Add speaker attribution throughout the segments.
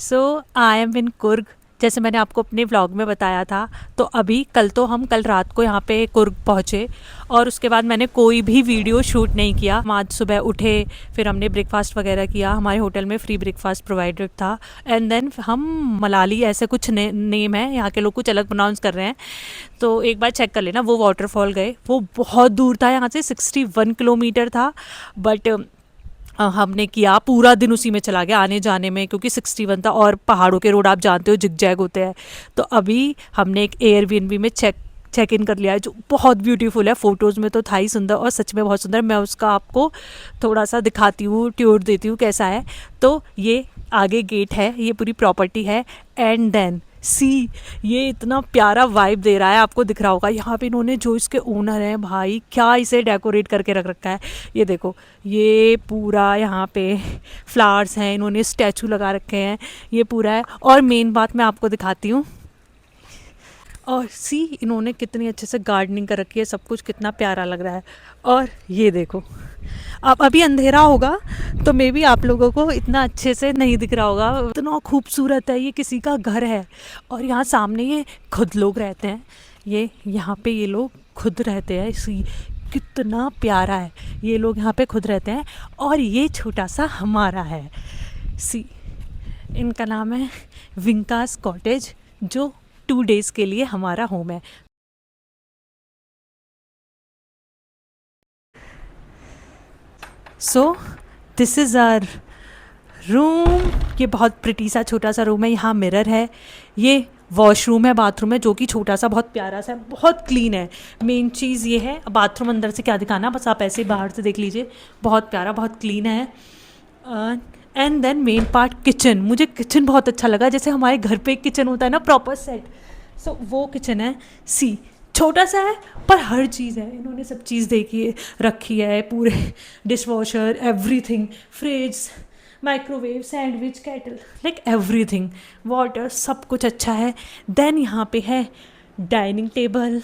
Speaker 1: So I am इन कुर्ग। जैसे मैंने आपको अपने व्लॉग में बताया था, तो अभी कल रात को यहाँ पे कुर्ग पहुँचे और उसके बाद मैंने कोई भी वीडियो शूट नहीं किया। हम आज सुबह उठे, फिर हमने ब्रेकफास्ट वगैरह किया। हमारे होटल में फ्री ब्रेकफास्ट प्रोवाइडेड था। एंड देन हम मलाली, ऐसे कुछ नेम है, यहाँ के लोग कुछ अलग प्रोनाउंस कर रहे हैं, तो एक बार चेक कर लेना। वो वाटरफॉल गए, वो बहुत दूर था यहाँ से, 61 किलोमीटर था। बट हमने किया, पूरा दिन उसी में चला गया आने जाने में, क्योंकि 61 था और पहाड़ों के रोड आप जानते हो जिग जैग होते हैं। तो अभी हमने एक एयरबीएनबी में चेक इन कर लिया है, जो बहुत ब्यूटीफुल है। फ़ोटोज़ में तो था ही सुंदर, और सच में बहुत सुंदर। मैं उसका आपको थोड़ा सा दिखाती हूँ, ट्यूर देती हूँ कैसा है। तो ये आगे गेट है, ये पूरी प्रॉपर्टी है। एंड देन सी, ये इतना प्यारा वाइब दे रहा है, आपको दिख रहा होगा। यहाँ पे इन्होंने, जो इसके ओनर हैं भाई, क्या इसे डेकोरेट करके रख रखा है। ये देखो, ये पूरा यहाँ पे फ्लावर्स हैं, इन्होंने स्टैचू लगा रखे हैं, ये पूरा है। और मेन बात मैं आपको दिखाती हूँ, और सी, इन्होंने कितनी अच्छे से गार्डनिंग कर रखी है, सब कुछ कितना प्यारा लग रहा है। और ये देखो, अब अभी अंधेरा होगा तो मे बी आप लोगों को इतना अच्छे से नहीं दिख रहा होगा, इतना खूबसूरत है। ये किसी का घर है, और यहाँ सामने ये खुद लोग रहते हैं। ये यहाँ पे ये लोग खुद रहते हैं। इसी, कितना प्यारा है। ये लोग यहाँ पे खुद रहते हैं, और ये छोटा सा हमारा है। सी, इनका नाम है विंकास कॉटेज, जो 2 डेज़ के लिए हमारा होम है। So this is our room. ये बहुत प्रिटी सा छोटा सा रूम है। यहाँ मिरर है, ये वॉशरूम है, बाथरूम है, जो कि छोटा सा, बहुत प्यारा सा है, बहुत क्लीन है। मेन चीज़ ये है। बाथरूम अंदर से क्या दिखाना, बस आप ऐसे ही बाहर से देख लीजिए। बहुत प्यारा, बहुत क्लीन है। And then main part, kitchen. मुझे किचन बहुत अच्छा लगा, जैसे हमारे घर पे एक किचन होता है ना, प्रॉपर सेट। सो वो किचन है। सी, छोटा सा है पर हर चीज़ है, इन्होंने सब चीज़ देखी रखी है, पूरे dish washer, everything, fridge, microwave, sandwich, kettle, like everything, water, सब कुछ अच्छा है। देन यहाँ पे है डाइनिंग टेबल,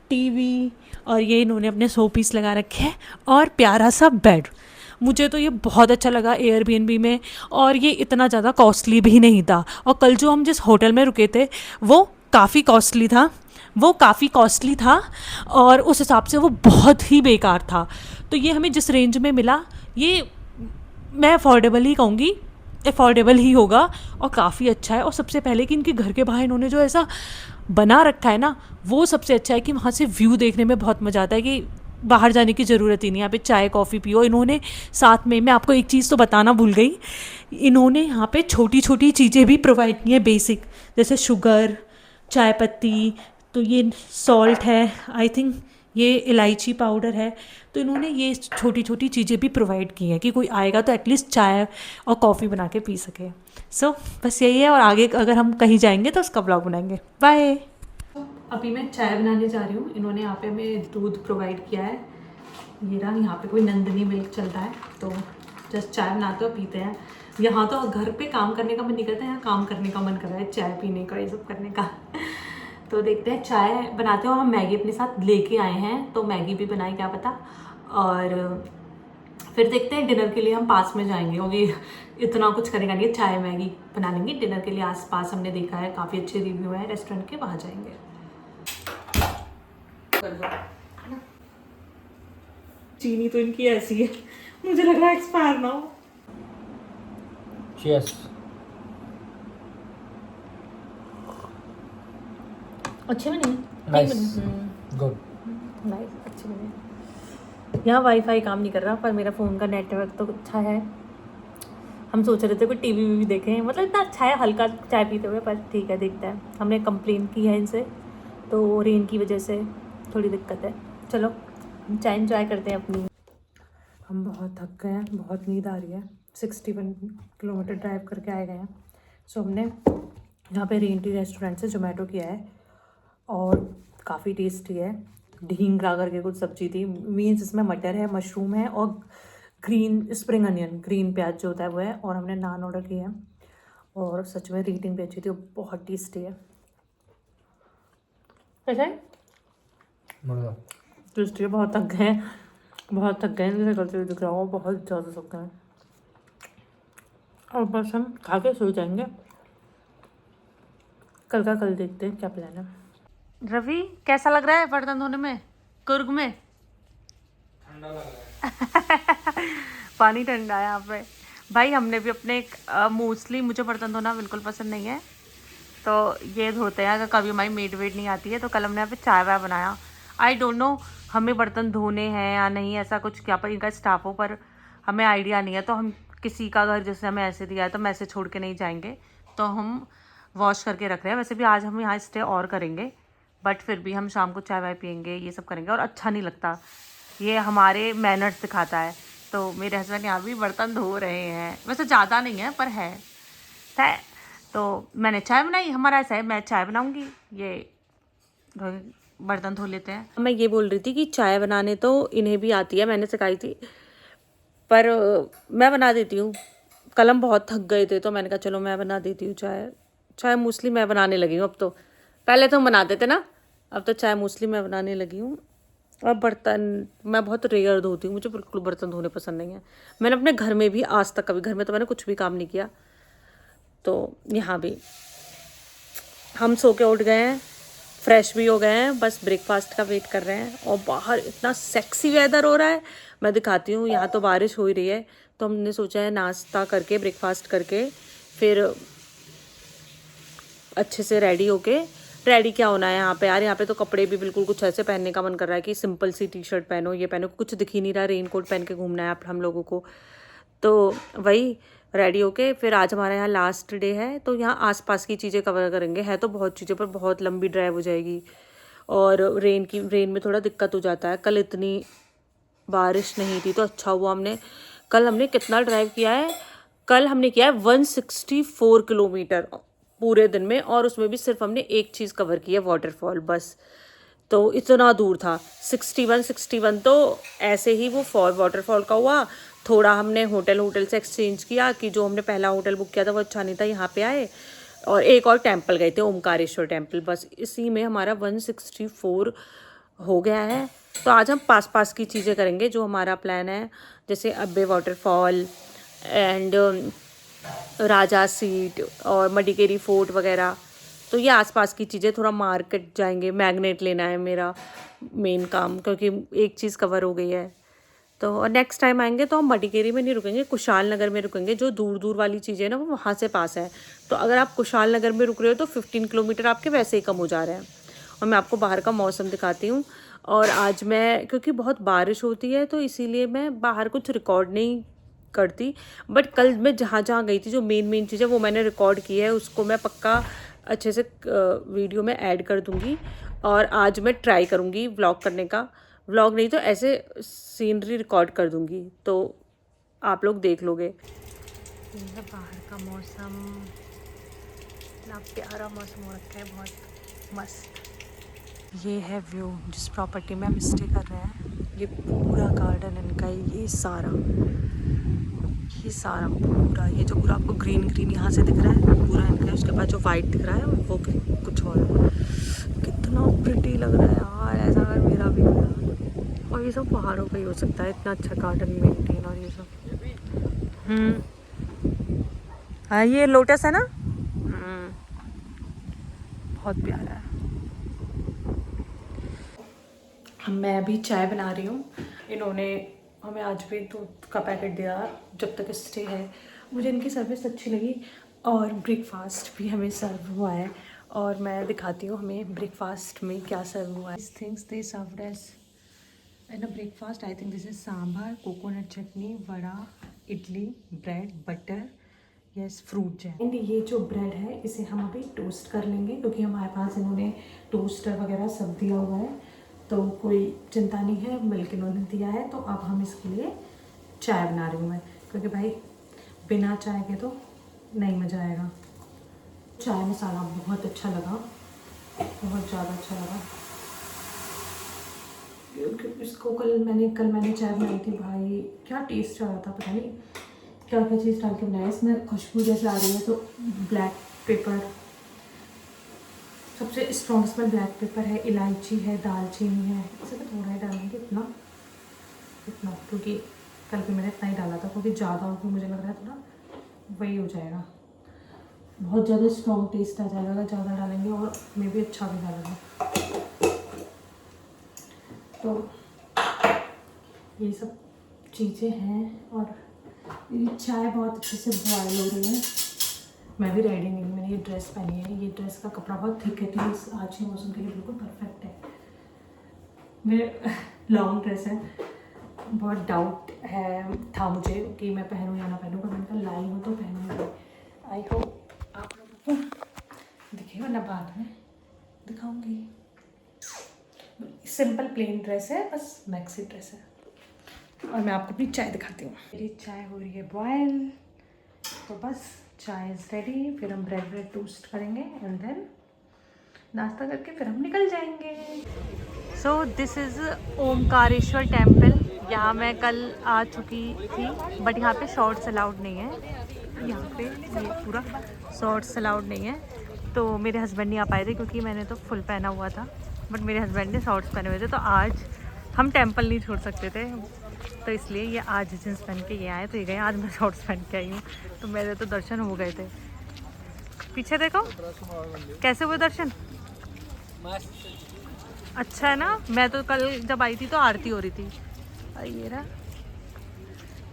Speaker 1: टीवी, और ये इन्होंने अपने शो पीस लगा रखे हैं, और प्यारा सा बेड। मुझे तो ये बहुत अच्छा लगा एयरबीएनबी में, और ये इतना ज़्यादा कॉस्टली भी नहीं था। और कल जो हम जिस होटल में रुके थे, वो काफ़ी कॉस्टली था, और उस हिसाब से वो बहुत ही बेकार था। तो ये हमें जिस रेंज में मिला, ये मैं अफोर्डेबल ही कहूँगी, अफोर्डेबल ही होगा, और काफ़ी अच्छा है। और सबसे पहले कि इनके घर के बाहर इन्होंने जो ऐसा बना रखा है ना, वो सबसे अच्छा है कि वहाँ से व्यू देखने में बहुत मज़ा आता है, कि बाहर जाने की ज़रूरत ही नहीं, यहाँ पे चाय कॉफ़ी पियो। इन्होंने साथ में, मैं आपको एक चीज़ तो बताना भूल गई, इन्होंने यहाँ पे छोटी छोटी चीज़ें भी प्रोवाइड की हैं, बेसिक, जैसे शुगर, चाय पत्ती, तो ये सॉल्ट है, आई थिंक ये इलायची पाउडर है। तो इन्होंने ये छोटी छोटी चीज़ें भी प्रोवाइड की हैं, कि कोई आएगा तो एटलीस्ट चाय और कॉफ़ी बना के पी सके। सो बस यही है, और आगे अगर हम कहीं जाएंगे तो उसका ब्लॉग बनाएंगे। बाय। अभी मैं चाय बनाने जा रही हूँ। इन्होंने यहाँ पे हमें दूध प्रोवाइड किया है, ये रहा। यहाँ पे कोई नंदिनी मिल्क चलता है, तो जस्ट चाय बनाते हो, पीते हैं। यहाँ तो घर पे काम करने का मन नहीं करता, यहाँ काम करने का मन कर रहा है, चाय पीने का, ये सब करने का। तो देखते हैं, चाय बनाते हो। हम मैगी अपने साथ लेके आए हैं, तो मैगी भी बनाए, क्या पता। और फिर देखते हैं, डिनर के लिए हम पास में जाएंगे, क्योंकि इतना कुछ करेगा नहीं, चाय मैगी बना लेंगे। डिनर के लिए आस पास हमने देखा है, काफ़ी अच्छे रिव्यू है रेस्टोरेंट के, वहाँ जाएंगे। चीनी तो इनकी ऐसी है, मुझे लग रहा है एक्सपायर ना हो।
Speaker 2: Cheers.
Speaker 1: अच्छे बने,
Speaker 2: Nice.
Speaker 1: बने।
Speaker 2: Good.
Speaker 1: नाइस, अच्छे बने। यहाँ वाईफाई काम नहीं कर रहा, पर मेरा फ़ोन का नेटवर्क तो अच्छा है। हम सोच रहे थे कोई टीवी भी देखें, मतलब इतना अच्छा है, हल्का चाय पीते हुए, पर ठीक है, देखते हैं। हमने कंप्लेन की है इनसे, तो रेन की वजह से थोड़ी दिक्कत है। चलो चाय इंजॉय करते हैं अपनी। हम बहुत थक गए हैं, बहुत नींद आ रही है। 61 किलोमीटर ड्राइव करके आए गए हैं। सो हमने यहाँ पे रेन टी रेस्टोरेंट से जोमेटो किया है, और काफ़ी टेस्टी है। ढींगरा करके कुछ सब्जी थी, मीन्स इसमें मटर है, मशरूम है, और ग्रीन स्प्रिंग अनियन, ग्रीन प्याज जो होता है वो है। और हमने नान ऑर्डर किए हैं, और सच में रेटिंग भी अच्छी थी, और बहुत टेस्टी है। कैसा है?
Speaker 2: बढ़िया।
Speaker 1: टेस्टी है। बहुत थक गए हैं, बहुत थक गए हैं, जैसे करते हुए दिख रहा हूँ, बहुत ज़्यादा थक गए हैं। और बस हम खा के सो जाएंगे। कल का कल देखते हैं क्या प्लान है। रवि कैसा लग रहा है बर्तन धोने में कुर्ग में?
Speaker 2: ठंडा लग रहा है।
Speaker 1: पानी ठंडा है यहाँ पे। भाई हमने भी अपने मोस्टली मुझे बर्तन धोना बिल्कुल पसंद नहीं है, तो ये धोते हैं अगर कभी हमारी मेड वेड नहीं आती है। तो कल हमने यहाँ पे चाय वाय बनाया। आई डोंट नो हमें बर्तन धोने हैं या नहीं, ऐसा कुछ क्या पर इनका स्टाफ हो, पर हमें आइडिया नहीं है। तो हम किसी का घर जैसे हमें ऐसे दिया है तो हम ऐसे छोड़ के नहीं जाएंगे, तो हम वॉश करके रख रहे हैं। वैसे भी आज हम यहाँ स्टे और करेंगे, बट फिर भी हम शाम को चाय वाय पियेंगे, ये सब करेंगे। और अच्छा नहीं लगता, ये हमारे मैनर्स दिखाता है। तो मेरे हस्बैंड यहाँ भी बर्तन धो रहे हैं, वैसे ज़्यादा नहीं है पर है। तो मैंने चाय बनाई, हमारा ऐसा है मैं चाय बनाऊंगी, ये बर्तन धो लेते हैं। मैं ये बोल रही थी कि चाय बनाने तो इन्हें भी आती है, मैंने सिखाई थी, पर मैं बना देती हूँ। कल हम बहुत थक गए थे तो मैंने कहा चलो मैं बना देती हूँ चाय। चाय मोस्टली मैं बनाने लगी हूँ अब तो, पहले तो हम बनाते थे ना, अब तो चाय मोस्टली मैं बनाने लगी हूँ। और बर्तन मैं बहुत रेयर धोती हूँ, मुझे बिल्कुल बर्तन धोने पसंद नहीं है। मैंने अपने घर में भी आज तक कभी, घर में तो मैंने कुछ भी काम नहीं किया, तो यहाँ भी हम सो के उठ गए हैं, फ्रेश भी हो गए हैं, बस ब्रेकफास्ट का वेट कर रहे हैं। और बाहर इतना सेक्सी वेदर हो रहा है, मैं दिखाती हूँ। यहाँ तो बारिश हो ही रही है, तो हमने सोचा है नाश्ता करके ब्रेकफास्ट करके फिर अच्छे से रेडी होके, रेडी क्या होना है यहाँ पे यार, यहाँ पे तो कपड़े भी बिल्कुल कुछ ऐसे पहनने का मन कर रहा है कि सिंपल सी टी शर्ट पहनो, ये पहनो, कुछ दिख ही नहीं रहा। रेन कोट पहन के घूमना है आप हम लोगों को, तो वही रेडी होके फिर आज हमारे यहाँ लास्ट डे है, तो यहाँ आसपास की चीज़ें कवर करेंगे। है तो बहुत चीज़ें पर बहुत लंबी ड्राइव हो जाएगी, और रेन में थोड़ा दिक्कत हो जाता है। कल इतनी बारिश नहीं थी तो अच्छा हुआ कल हमने कितना ड्राइव किया है, कल हमने किया है 164 किलोमीटर पूरे दिन में, और उसमें भी सिर्फ हमने एक चीज़ कवर की है, वाटरफॉल बस। तो इतना दूर था 61 तो ऐसे ही वो वाटरफॉल का हुआ। थोड़ा हमने होटल से एक्सचेंज किया कि जो हमने पहला होटल बुक किया था वो अच्छा नहीं था, यहाँ पे आए, और एक और टेम्पल गए थे, ओमकारेश्वर टेम्पल, बस इसी में हमारा 164 हो गया है। तो आज हम पास की चीज़ें करेंगे जो हमारा प्लान है, जैसे अब्बे वाटरफॉल एंड राजा सीट और मडिकेरी फोर्ट वगैरह। तो ये आसपास की चीज़ें, थोड़ा मार्केट जाएंगे, मैग्नेट लेना है मेरा मेन काम, क्योंकि एक चीज़ कवर हो गई है। तो नेक्स्ट टाइम आएंगे तो हम मडिकेरी में नहीं रुकेंगे, कुशाल नगर में रुकेंगे। जो दूर दूर वाली चीज़ें ना वो वहाँ से पास है, तो अगर आप कुशाल नगर में रुक रहे हो तो 15 किलोमीटर आपके वैसे ही कम हो जा रहे हैं। और मैं आपको बाहर का मौसम दिखाती हूँ। और आज मैं, क्योंकि बहुत बारिश होती है तो इसीलिए मैं बाहर कुछ रिकॉर्ड नहीं करती, बट कल मैं जहाँ जहाँ गई थी जो मेन चीज़ें वो मैंने रिकॉर्ड की है, उसको मैं पक्का अच्छे से वीडियो में ऐड कर दूँगी। और आज मैं ट्राई करूँगी व्लॉग करने का, व्लॉग नहीं तो ऐसे सीनरी रिकॉर्ड कर दूँगी, तो आप लोग देख लोगे। ये बाहर का मौसम, इतना प्यारा मौसम हो रखा है, बहुत मस्त। ये है व्यू जिस प्रॉपर्टी में हम स्टे कर रहे हैं। ये पूरा गार्डन इनका है, ये सारा पूरा, ये जो पूरा आपको ग्रीन यहाँ से दिख रहा है पूरा इनका है। उसके बाद जो वाइट दिख रहा है वो कुछ और है। कितना प्रिटी लग रहा है यार, ऐसा अगर मेरा भी हो। और ये सब पहाड़ों पे ही हो सकता है, इतना अच्छा गार्डन मेंटेन। और ये सब हाँ, ये लोटस है ना, बहुत प्यारा है। मैं अभी चाय बना रही हूँ। इन्होंने हमें आज भी दूध का पैकेट दिया जब तक स्टे है, मुझे इनकी सर्विस अच्छी लगी। और ब्रेकफास्ट भी हमें सर्व हुआ है, और मैं दिखाती हूँ हमें ब्रेकफास्ट में क्या सर्व हुआ है। Things they served as in a breakfast, I think this is sambar, coconut chutney, vada, idli, bread, butter, yes, fruit jam. And ये जो ब्रेड है इसे हम अभी टोस्ट कर लेंगे, क्योंकि हमारे पास इन्होंने टोस्टर वगैरह सब दिया हुआ है, तो कोई चिंता नहीं है, मिल्क इन्होंने दिया है। तो अब हम इसके लिए चाय बना रही हूँ मैं, क्योंकि भाई बिना चाय के तो नहीं मज़ा आएगा। चाय मसाला बहुत अच्छा लगा, बहुत ज़्यादा अच्छा लगा। इसको कल मैंने चाय बनाई थी, भाई क्या टेस्ट आ रहा था, पता नहीं क्या क्या चीज़ डाल के बनाया। इसमें खुशबू जैसे आ रही है, तो ब्लैक पेपर, सबसे स्ट्रॉन्ग इसमें ब्लैक पेपर है, इलायची है, दालचीनी है। इसे तो थोड़ा ही डालेंगे, इतना क्योंकि कल भी मैंने इतना ही डाला था, क्योंकि ज़्यादा हो तो मुझे लग रहा है थोड़ा वही हो जाएगा, बहुत ज़्यादा स्ट्रॉन्ग टेस्ट आ जाएगा अगर ज़्यादा डालेंगे, और में भी अच्छा भी डालेंगे। तो ये सब चीज़ें हैं, और मेरी चाय बहुत अच्छे से बॉयल हो रही है। मैं भी रेडी नहीं हूँ, मैंने ये ड्रेस पहनी है, ये ड्रेस का कपड़ा बहुत थिक है, तो इस आज के मौसम के लिए बिल्कुल परफेक्ट है। मेरे लॉन्ग ड्रेस है, बहुत डाउट था मुझे कि मैं पहनूँ या ना पहनूँ, पर मैंने कहा लाई हूँ तो पहनूँगी। आई होप आप लोगों को दिखे, वरना बाद में दिखाऊंगी। सिंपल प्लेन ड्रेस है, बस मैक्सी ड्रेस है। और मैं आपको अपनी चाय दिखाती हूँ। मेरी चाय हो रही है बॉयल, तो बस चाय इज़ रेडी। फिर हम ब्रेड टोस्ट करेंगे एंड देन नाश्ता करके फिर हम निकल जाएंगे। सो दिस इज़ ओमकारेश्वर टेम्पल। यहाँ मैं कल आ चुकी थी, बट यहाँ पे शॉर्ट्स अलाउड नहीं है। यहाँ पे ये पूरा शॉर्ट्स अलाउड नहीं है, तो मेरे हस्बैंड नहीं आ पाए थे क्योंकि मैंने तो फुल पहना हुआ था, बट मेरे हस्बैंड ने शॉर्ट्स पहने हुए थे। तो आज हम टेम्पल नहीं छोड़ सकते थे, तो इसलिए ये आज जींस पहन के ये आए, तो ये गए। आज मैं शॉर्ट्स पहन के आई हूँ, तो मेरे तो दर्शन हो गए थे। पीछे देखो कैसे हुए दर्शन, अच्छा है ना। मैं तो कल जब आई थी तो आरती हो रही थी। ये रहा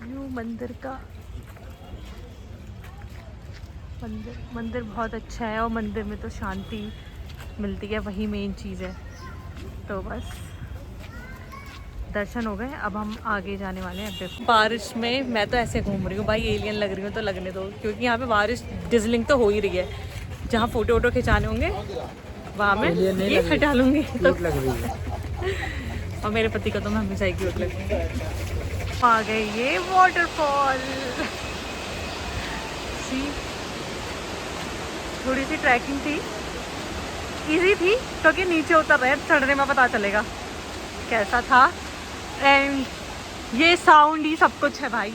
Speaker 1: व्यू मंदिर का। मंदिर बहुत अच्छा है, और मंदिर में तो शांति मिलती है, वही मेन चीज़ है। तो बस दर्शन हो गए, अब हम आगे जाने वाले हैं। देखो बारिश में मैं तो ऐसे घूम रही हूँ भाई, एलियन लग रही हूँ तो लगने दो, क्योंकि यहाँ पे बारिश डिजलिंग तो हो ही रही है। जहाँ फोटो वोटो खिंचाने होंगे वहाँ मैं ये हटा लूँगी तो लग रही है। और मेरे पति को तो मैं हमेशा ही क्यूट लगूँगी। आ गए ये वाटरफॉल। थोड़ी सी ट्रैकिंग थी, इजी थी, क्योंकि नीचे उतर रहे हैं, चढ़ने में पता चलेगा कैसा था। एंड ये साउंड ही सब कुछ है भाई।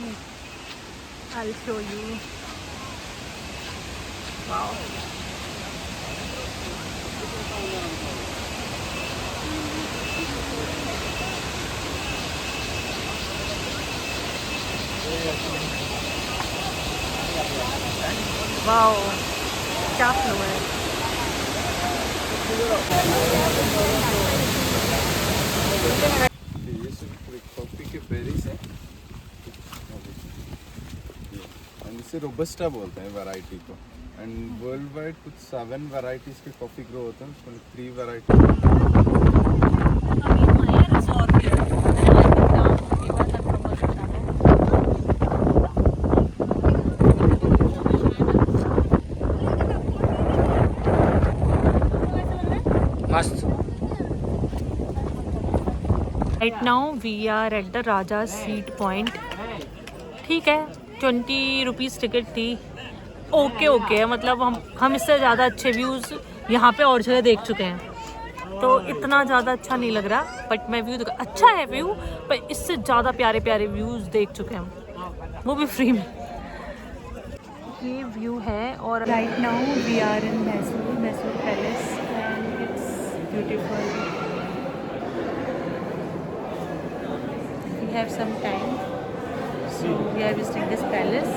Speaker 1: I'll show you. Wow. Wow, क्या फ्लो है।
Speaker 3: इसे रोबस्टा बोलते हैं वैरायटी को। एंड वर्ल्ड वाइड कुछ 7 वैरायटीज के कॉफ़ी ग्रो होते हैं, उसमें 3 वैरायटी।
Speaker 2: मस्त।
Speaker 1: Right now we are at the Raja seat point. ठीक है, 20 रुपीज़ टिकट थी। ओके है, मतलब हम इससे ज़्यादा अच्छे व्यूज़ यहाँ पे और जगह देख चुके हैं, तो इतना ज़्यादा अच्छा नहीं लग रहा। बट मैं व्यू अच्छा है व्यू, पर इससे ज़्यादा प्यारे प्यारे व्यूज़ देख चुके हैं हम, वो भी फ्री में। ये व्यू है। और right now we are in Mysore palace and it's beautiful. We have some time, so we are visiting this palace.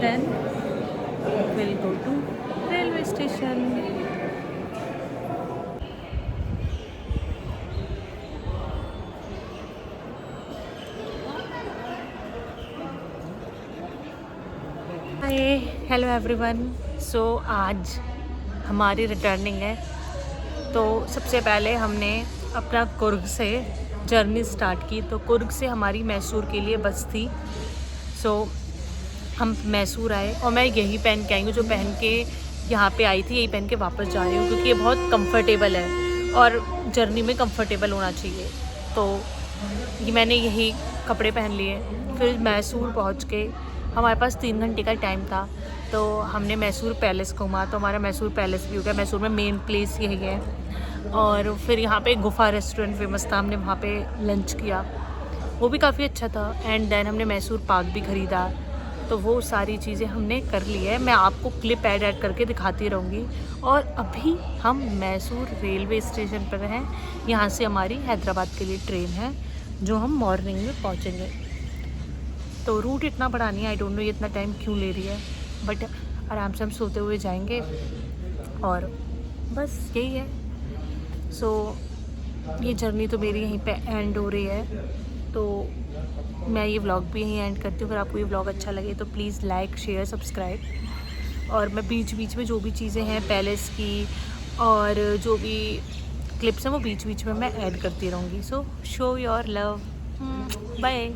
Speaker 1: Then we'll go to railway station. Hi, hello everyone. So आज हमारी returning है, तो सबसे पहले हमने अपना कुर्ग से जर्नी स्टार्ट की। तो कुर्ग से हमारी मैसूर के लिए बस थी। सो हम मैसूर आए, और मैं यही पहन के आई हूँ जो पहन के यहाँ पे आई थी, यही पहन के वापस जा रही हूँ, क्योंकि ये बहुत कंफर्टेबल है और जर्नी में कंफर्टेबल होना चाहिए। तो ये मैंने यही कपड़े पहन लिए। फिर मैसूर पहुँच के हमारे पास 3 घंटे का टाइम था, तो हमने मैसूर पैलेस घूमा। तो हमारा मैसूर पैलेस भी हो गया। मैसूर में मेन प्लेस यही है। और फिर यहाँ पे गुफा रेस्टोरेंट फेमस था, हमने वहाँ पे लंच किया, वो भी काफ़ी अच्छा था। एंड देन हमने मैसूर पाक भी ख़रीदा। तो वो सारी चीज़ें हमने कर ली है। मैं आपको क्लिप ऐड करके दिखाती रहूँगी। और अभी हम मैसूर रेलवे स्टेशन पर हैं। यहाँ से हमारी हैदराबाद के लिए ट्रेन है, जो हम मॉर्निंग में पहुँचेंगे। तो तो रूट इतना बड़ा नहीं है, आई डोंट नो ये इतना टाइम क्यों ले रही है, बट आराम से हम सोते हुए जाएंगे और बस यही है। सो ये जर्नी तो मेरी यहीं पे एंड हो रही है, तो मैं ये व्लॉग भी यहीं एंड करती हूँ। अगर आपको ये व्लॉग अच्छा लगे तो प्लीज़ लाइक शेयर सब्सक्राइब, और मैं बीच बीच में जो भी चीज़ें हैं पैलेस की और जो भी क्लिप्स हैं वो बीच बीच में मैं ऐड करती रहूँगी। So show your love, bye.